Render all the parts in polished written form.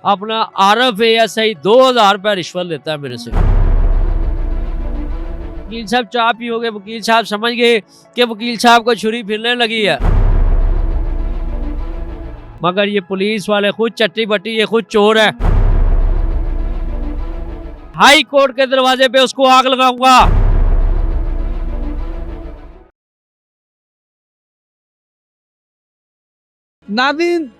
अपना आरफ ASI 2000 रुपये रिश्वत लेता है मेरे से। वकील साहब चाय पियोगे, वकील साहब समझ गए कि वकील साहब को छुरी फिरने लगी है, मगर ये पुलिस वाले खुद चट्टी बट्टी, ये खुद चोर है। हाई कोर्ट के दरवाजे पे उसको आग लगाऊंगा। नाज़रीन,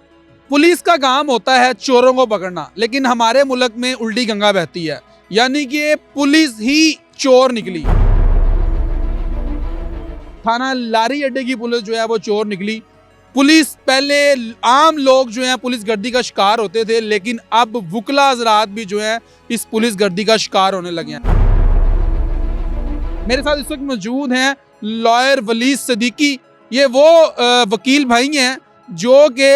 पुलिस का काम होता है चोरों को पकड़ना, लेकिन हमारे मुल्क में उल्टी गंगा बहती है, यानी कि पुलिस ही चोर निकली। थाना लारी अड्डे की पुलिस जो है वो चोर निकली। पुलिस पहले आम लोग जो हैं पुलिस गर्दी का शिकार होते थे, लेकिन अब वुकला हज़रात भी जो हैं इस पुलिस गर्दी का शिकार होने लगे हैं। मेरे साथ इस वक्त मौजूद हैं लॉयर वलीद सिद्दीकी। ये वो वकील भाई हैं जो कि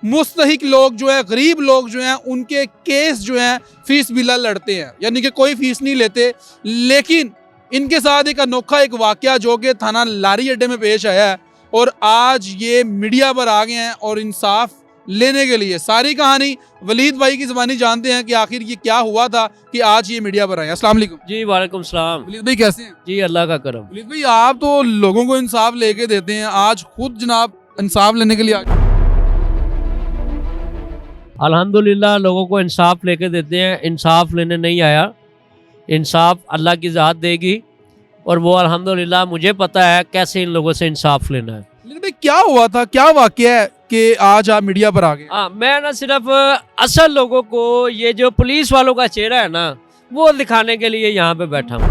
मुस्तहिक लोग जो है, गरीब लोग जो हैं, उनके केस जो हैं फीस बिला लड़ते हैं, यानी कि कोई फीस नहीं लेते। लेकिन इनके साथ एक अनोखा एक वाकया जो कि थाना लारी अड्डे में पेश आया है और आज ये मीडिया पर आ गए हैं और इंसाफ लेने के लिए सारी कहानी वलीद भाई की ज़बानी जानते हैं कि आखिर ये क्या हुआ था कि आज ये मीडिया पर आए। अस्सलाम वालेकुम। जी वालेकुम सलाम। वलीद भाई कैसे हैं? जी अल्लाह का करम। वलीद भाई, आप तो लोगों को इंसाफ लेके देते हैं, आज खुद जनाब इंसाफ लेने के लिए आ गए। अल्हम्दुलिल्लाह लोगों को इंसाफ लेके देते हैं। इंसाफ लेने नहीं आया, इंसाफ अल्लाह की ज़ात देगी और वो अल्हम्दुलिल्लाह मुझे पता है कैसे इन लोगों से इंसाफ लेना है। लेकिन भाई क्या हुआ था, क्या वाकया है कि आज आप मीडिया पर आ गए? हाँ, मैं ना सिर्फ असल लोगों को, ये जो पुलिस वालों का चेहरा है ना, वो दिखाने के लिए यहाँ पे बैठा हूँ।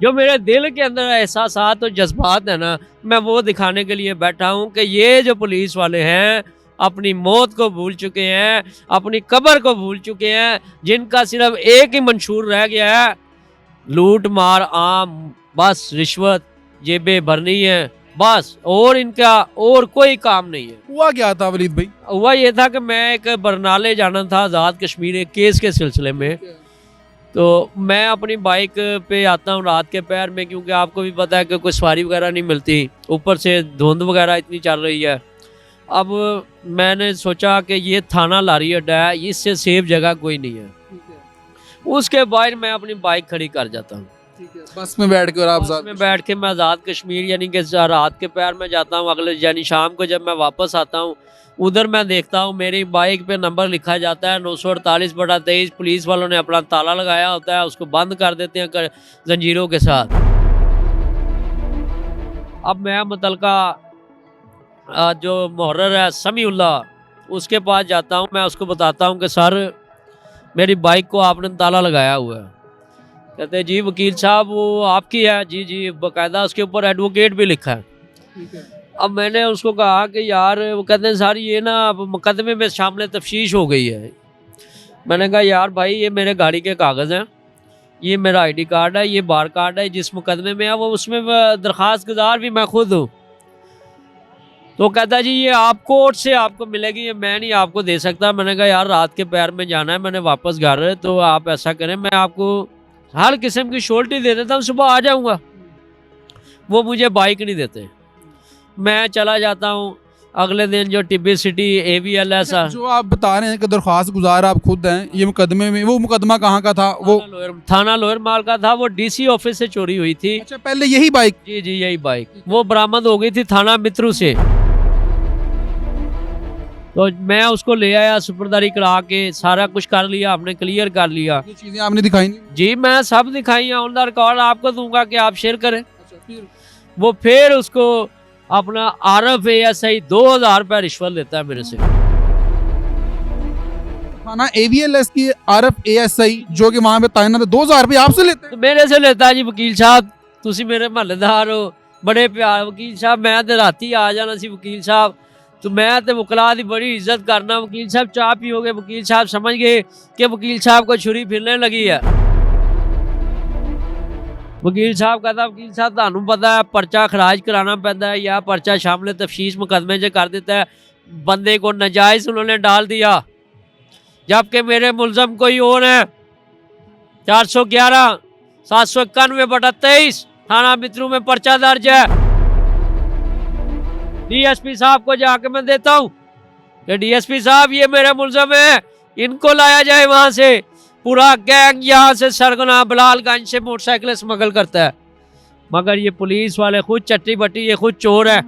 जो मेरे दिल के अंदर एहसासात और जज्बात है ना, मैं वो दिखाने के लिए बैठा हूँ कि ये जो पुलिस वाले हैं अपनी मौत को भूल चुके हैं, अपनी कब्र को भूल चुके हैं, जिनका सिर्फ एक ही मंशूर रह गया है, लूट मार आम, बस रिश्वत जेबें भरनी है बस, और इनका और कोई काम नहीं है। हुआ क्या था वलीद भाई? हुआ ये था कि मैं एक बरनाले जाना था आज़ाद कश्मीर एक केस के सिलसिले में। तो मैं अपनी बाइक पे आता हूँ रात के पैर में, क्योंकि आपको भी पता है कि कोई सवारी वगैरह नहीं मिलती, ऊपर से धुंध वगैरह इतनी चल रही है। अब मैंने सोचा कि ये थाना लारी अड्डा है, इससे सेफ जगह कोई नहीं है। उसके बाद मैं अपनी बाइक खड़ी कर जाता हूँ, बस में बैठ के, और आप बस में बैठ के मैं आज़ाद कश्मीर यानी कि रात के पैर में जाता हूँ। अगले यानी शाम को जब मैं वापस आता हूँ, उधर मैं देखता हूँ मेरी बाइक पे नंबर लिखा जाता है 948/23। पुलिस वालों ने अपना ताला लगाया होता है, उसको बंद कर देते हैं जंजीरों के साथ। अब मैं मुतलका जो मुहर्रर है समीउल्लाह, उसके पास जाता हूँ। मैं उसको बताता हूँ कि सर मेरी बाइक को आपने ताला लगाया हुआ है। कहते हैं जी वकील साहब वो आपकी है? जी जी, बाकायदा उसके ऊपर एडवोकेट भी लिखा है। अब मैंने उसको कहा कि यार, वो कहते हैं सर ये ना मुकदमे में शामिल तफ्तीश हो गई है। मैंने कहा यार भाई, ये मेरे गाड़ी के कागज़ हैं, ये मेरा ID कार्ड है, ये बार कार्ड है, जिस मुकदमे में है वो उसमें दरख्वास्त गुजार भी मैं खुद हूँ। तो कहता जी ये आप कोर्ट से आपको मिलेगी, ये मैं नहीं आपको दे सकता। मैंने कहा यार रात के पैर में जाना है, मैंने वापस घर, तो आप ऐसा करें मैं आपको हर किस्म की शोल्टी दे देता हूँ, सुबह आ जाऊँगा। वो मुझे बाइक नहीं देते, मैं चला जाता हूँ। अगले दिन जो टिब्बी सिटी AVL जो आप बता रहे हैं कि दरख्वास्त गुजार आप खुद हैं, ये मुकदमे में, वो मुकदमा कहाँ का था? वो थाना लोअर माल का था, वो DC ऑफिस से चोरी हुई थी। अच्छा, पहले यही बाइक? जी जी, यही बाइक वो बरामद हो गई थी थाना मित्रू से। तो मैं उसको ले आया, सुपुर्दारी करा के सारा कुछ कर लिया, आपने क्लियर कर लिया। ये चीजें आपने दिखाई नहीं? जी मैं सब दिखाई, ऑन द रिकॉर्ड आपको दूंगा कि आप शेयर करें। अच्छा, वो फिर उसको अपना आरफ ASI 2000 रुपये रिश्वत लेता है मेरे से। थाना AVLS की RF ASI जो कि वहाँ पे तैनात है, 2000 रुपये आपसे लेते हैं? तो मेरे से लेता है जी। वकील साहब तुसी मेरे महल्लेदार हो, बड़े प्यार वकील साहब, मैं तो राती आ जाना सी वकील साहब, तो मैं तो वकला की बड़ी इज्जत करना। वकील साहब चाय पियोगे, वकील साहब समझ गए कि वकील साहब को छुरी फिरने लगी है। वकील साहब कहता वकील साहब थानू पता है पर्चा खराज कराना पैदा है, या पर्चा शामिल तफ्तीश मुकदमे से कर देता है, बंदे को नाजायज़ उन्होंने डाल दिया, जबकि मेरे मुलजम कोई और है। 411 791/23 थाना मित्रू में पर्चा दर्ज है। DSP साहब को जाके मैं देता हूँ कि डीएसपी साहब ये मेरे मुलजम है, इनको लाया जाए वहां से। पूरा गैंग यहाँ से सरगना बलालगंज से मोटरसाइकिल स्मगल करता है, मगर ये पुलिस वाले खुद चट्टी बट्टी, ये खुद चोर है।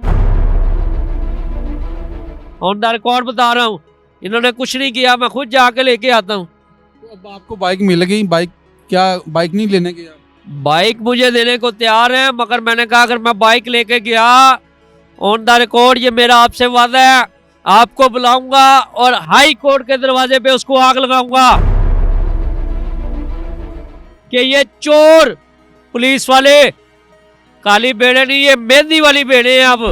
ऑन द रिकॉर्ड बता रहा हूँ, इन्होंने कुछ नहीं किया, मैं खुद जाके लेके आता हूँ। तो अब आपको बाइक मिल गई, बाइक नहीं लेने के? बाइक मुझे देने को तैयार है, मगर मैंने कहा अगर मैं बाइक लेके गया, ऑन द रिकॉर्ड ये मेरा आपसे वादा है, आपको बुलाऊंगा और हाई कोर्ट के दरवाजे पे उसको आग लगाऊंगा कि ये चोर पुलिस वाले काली बेड़े नहीं, ये मेहंदी वाली बेड़े हैं। अब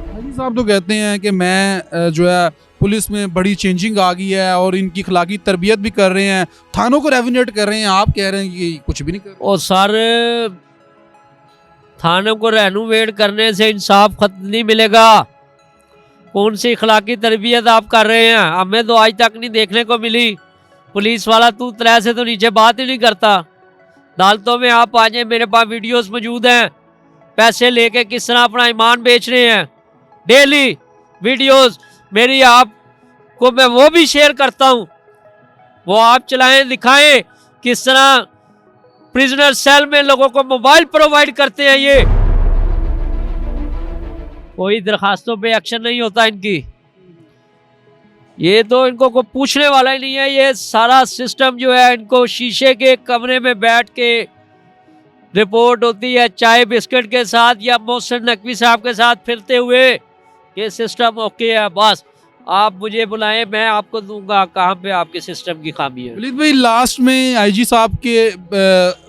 हाजी साहब तो कहते हैं कि मैं जो है पुलिस में बड़ी चेंजिंग आ गई है और इनकी अखलाकी तरबियत भी कर रहे हैं, थानों को रेवोनेट कर रहे हैं। आप कह रहे हैं कि कुछ भी नहीं कर रहे। और सर, थानों को रेनोवेट करने से इंसाफ खत्म नहीं मिलेगा। कौन सी अखलाकी तरबियत आप कर रहे हैं? हमें तो आज तक नहीं देखने को मिली। पुलिस वाला तू तरह से तो नीचे बात ही नहीं करता। अदालतों में आप आ जाए, मेरे पास वीडियोस मौजूद हैं, पैसे लेके किस तरह अपना ईमान बेच रहे हैं। डेली वीडियोस मेरी आपको मैं वो भी शेयर करता हूँ, वो आप चलाएं, दिखाएं किस तरह प्रिजनर सेल में लोगों को मोबाइल प्रोवाइड करते हैं। ये कोई दरखास्तों पे एक्शन नहीं होता इनकी, ये तो इनको कोई पूछने वाला ही नहीं है। ये सारा सिस्टम जो है, इनको शीशे के कमरे में बैठ के रिपोर्ट होती है चाय बिस्किट के साथ या मोहसिन नकवी साहब के साथ फिरते हुए, ये सिस्टम ओके है। बस आप मुझे बुलाएं, मैं आपको दूंगा कहाँ पे आपके सिस्टम की खामी है। वलीद भाई, लास्ट में आईजी साहब के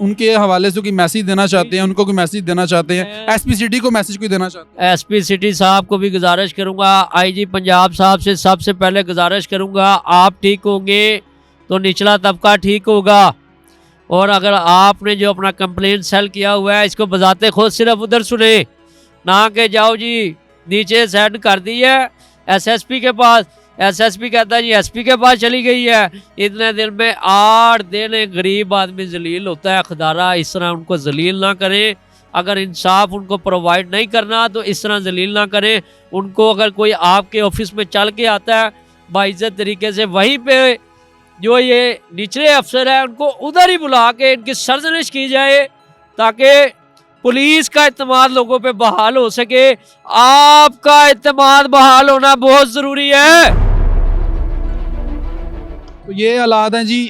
उनके हवाले से कोई मैसेज देना चाहते हैं, उनको कोई मैसेज देना चाहते हैं, एसपी सिटी को मैसेज कोई देना चाहते हैं? एसपी सिटी साहब को भी गुजारिश करूंगा, आईजी पंजाब साहब से सबसे पहले गुजारिश करूंगा, आप ठीक होंगे तो निचला तबका ठीक होगा। और अगर आपने जो अपना कंप्लेंट सेल किया हुआ है, इसको बजाते खुद सिर्फ उधर सुने ना के जाओ जी नीचे सेंड कर दी है एसएसपी के पास। एसएसपी कहता है जी एसपी के पास चली गई है। इतने दिन में 8 दिन एक गरीब आदमी जलील होता है। खुदारा इस तरह उनको जलील ना करें। अगर इंसाफ उनको प्रोवाइड नहीं करना तो इस तरह जलील ना करें उनको। अगर कोई आपके ऑफिस में चल के आता है बाइज्जत तरीके से, वहीं पे जो ये निचले अफसर है उनको उधर ही बुला के इनकी सरजनिश की जाए, ताकि पुलिस का इत्मीनान लोगों पे बहाल हो सके। आपका इत्मीनान बहाल होना बहुत ज़रूरी है। तो ये हालात हैं जी।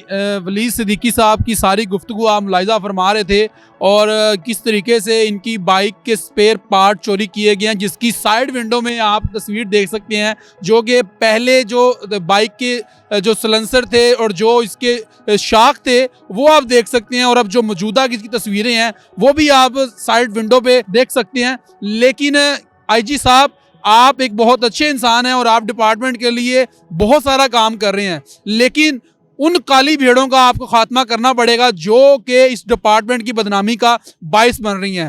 वलीद सिद्दीकी साहब की सारी गुफ्तगू आप मुलाहिज़ा फरमा रहे थे, और किस तरीके से इनकी बाइक के स्पेयर पार्ट चोरी किए गए हैं, जिसकी साइड विंडो में आप तस्वीर देख सकते हैं, जो कि पहले जो बाइक के जो सलेंसर थे और जो इसके शाख थे वो आप देख सकते हैं, और अब जो मौजूदा की तस्वीरें हैं वो भी आप साइड विंडो पे देख सकते हैं। लेकिन आईजी साहब, आप एक बहुत अच्छे इंसान हैं और आप डिपार्टमेंट के लिए बहुत सारा काम कर रहे हैं, लेकिन उन काली भेड़ों का आपको खात्मा करना पड़ेगा जो कि इस डिपार्टमेंट की बदनामी का बायस बन रही हैं।